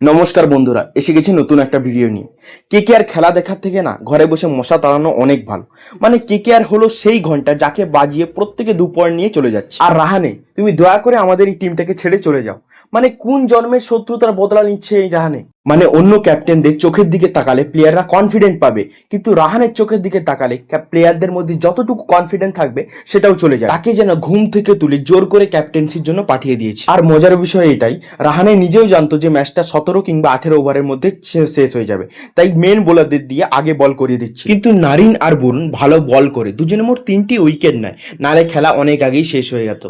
নমস্কার বন্ধুরা, এসে গেছি নতুন একটা ভিডিও নিয়ে। কেকেআর খেলা দেখার থেকে না ঘরে বসে মশা তাড়ানো অনেক ভালো। মানে কেকেআর হলো সেই ঘন্টা যাকে বাজিয়ে প্রত্যেকে 2 পয়েন্ট নিয়ে চলে যাচ্ছে। আর রাহানে, তুমি দয়া করে আমাদের এই টিমটাকে ছেড়ে চলে যাও। মানে কোন জন্মের শত্রুতার বদলা নিচ্ছে এই রাহানে? মানে অন্য ক্যাপ্টেনদের চোখের দিকে তাকালে প্লেয়াররা কনফিডেন্ট পাবে, কিন্তু রাহানের চোখের দিকে তাকালে প্লেয়ারদের মধ্যে যতটুকু কনফিডেন্ট থাকবে সেটাও চলে যায়। তাকে যেন ঘুম থেকে তুলে জোর করে ক্যাপ্টেন্সির জন্য পাঠিয়ে দিয়েছে। আর মজার বিষয় এটাই, রাহানে নিজেও জানতো যে ম্যাচটা 17 কিংবা 18 ওভারের মধ্যে শেষ হয়ে যাবে, তাই মেন বোলারদের দিয়ে আগে বল করিয়ে দিচ্ছে। কিন্তু নারিন আর বরুণ ভালো বল করে দুজনে মোট 3টি উইকেট নেয়, নালে খেলা অনেক আগেই শেষ হয়ে যেত।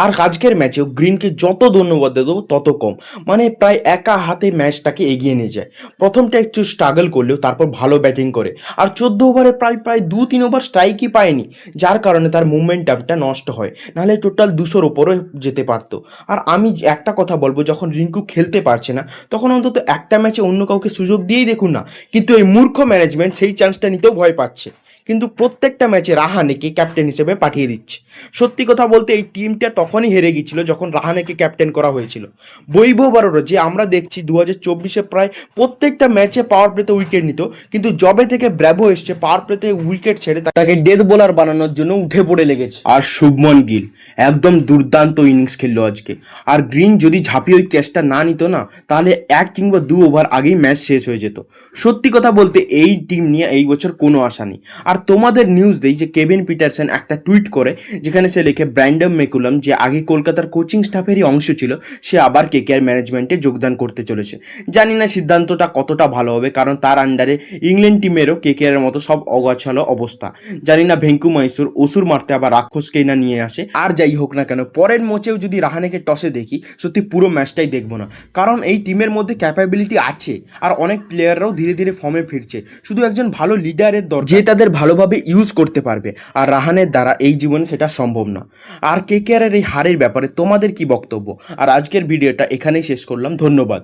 আর আজকের ম্যাচেও গ্রিনকে যত ধন্যবাদ দেবো তত কম। মানে প্রায় একা হাতে ম্যাচটাকে এগিয়ে নিয়ে যায়। প্রথমটা একটু স্ট্রাগল করলেও তারপর ভালো ব্যাটিং করে, আর 14 ওভারে প্রায় 2-3 ওভার স্ট্রাইকই পায়নি, যার কারণে তার মুভমেন্টামটা নষ্ট হয়, নাহলে টোটাল 200-র ওপরে যেতে পারতো। আর আমি একটা কথা বলবো, যখন রিঙ্কু খেলতে পারছে না তখন অন্তত একটা ম্যাচে অন্য কাউকে সুযোগ দিয়েই দেখুন না। কিন্তু এই মূর্খ ম্যানেজমেন্ট সেই চান্সটা নিতেও ভয় পাচ্ছে, কিন্তু প্রত্যেকটা ম্যাচে রাহানেকে ক্যাপ্টেন হিসেবে পাঠিয়ে দিচ্ছে। সত্যি কথা বলতে এই টিমটা তখনই হেরে গিয়েছিল যখন রাহানেকে ক্যাপ্টেন করা হয়েছিল। বৈভব অরোরা যে আমরা দেখছি 2024-এ প্রায় প্রত্যেকটা ম্যাচে পাওয়ার প্লেতে উইকেট নিত, কিন্তু জবে থেকে ব্র্যাভো এসছে পাওয়ার প্লেতে উইকেট ছেড়ে তাকে ডেথ বোলার বানানোর জন্য উঠে পড়ে লেগেছে। আর শুভমন গিল একদম দুর্দান্ত ইনিংস খেললো আজকে। আর গ্রিন যদি ঝাঁপিয়ে ওই ক্যাচটা না নিত না, তাহলে 1 কিংবা 2 ওভার আগেই ম্যাচ শেষ হয়ে যেত। সত্যি কথা বলতে এই টিম নিয়ে এই বছর কোনো আশা নেই। আর তোমাদের নিউজ দেই যে কেভিন পিটারসন একটা টুইট করে, যেখানে সে লেখে ব্র্যান্ডন ম্যাকুলাম যে আগে কলকাতার কোচিং স্টাফেরই অংশ ছিল, সে আবার কেকেআর ম্যানেজমেন্টে যোগদান করতে চলেছে। জানি না সিদ্ধান্তটা কতটা ভালো হবে, কারণ তার আন্ডারে ইংল্যান্ড টিমেরও কেকেআর মতো সব অগোছালো অবস্থা। জানি না ভেঙ্কু মাইসুর অসুর মারতে আবার রাক্ষসকেই না নিয়ে আসে। আর যাই হোক না কেন, পরের ম্যাচেও যদি রাহানেকে টসে দেখি, সত্যি পুরো ম্যাচটাই দেখবো না, কারণ এই টিমের মধ্যে ক্যাপাবিলিটি আছে আর অনেক প্লেয়াররাও ধীরে ধীরে ফর্মে ফিরছে। শুধু একজন ভালো লিডারের দরকার, যে তাদের ভালোভাবে ইউজ করতে পারবে, আর রাহানের দ্বারা এই জীবনে সেটা সম্ভব না। আর কেকেআরের এই হারের ব্যাপারে তোমাদের কি বক্তব্য? আর আজকের ভিডিওটা এখানেই শেষ করলাম, ধন্যবাদ।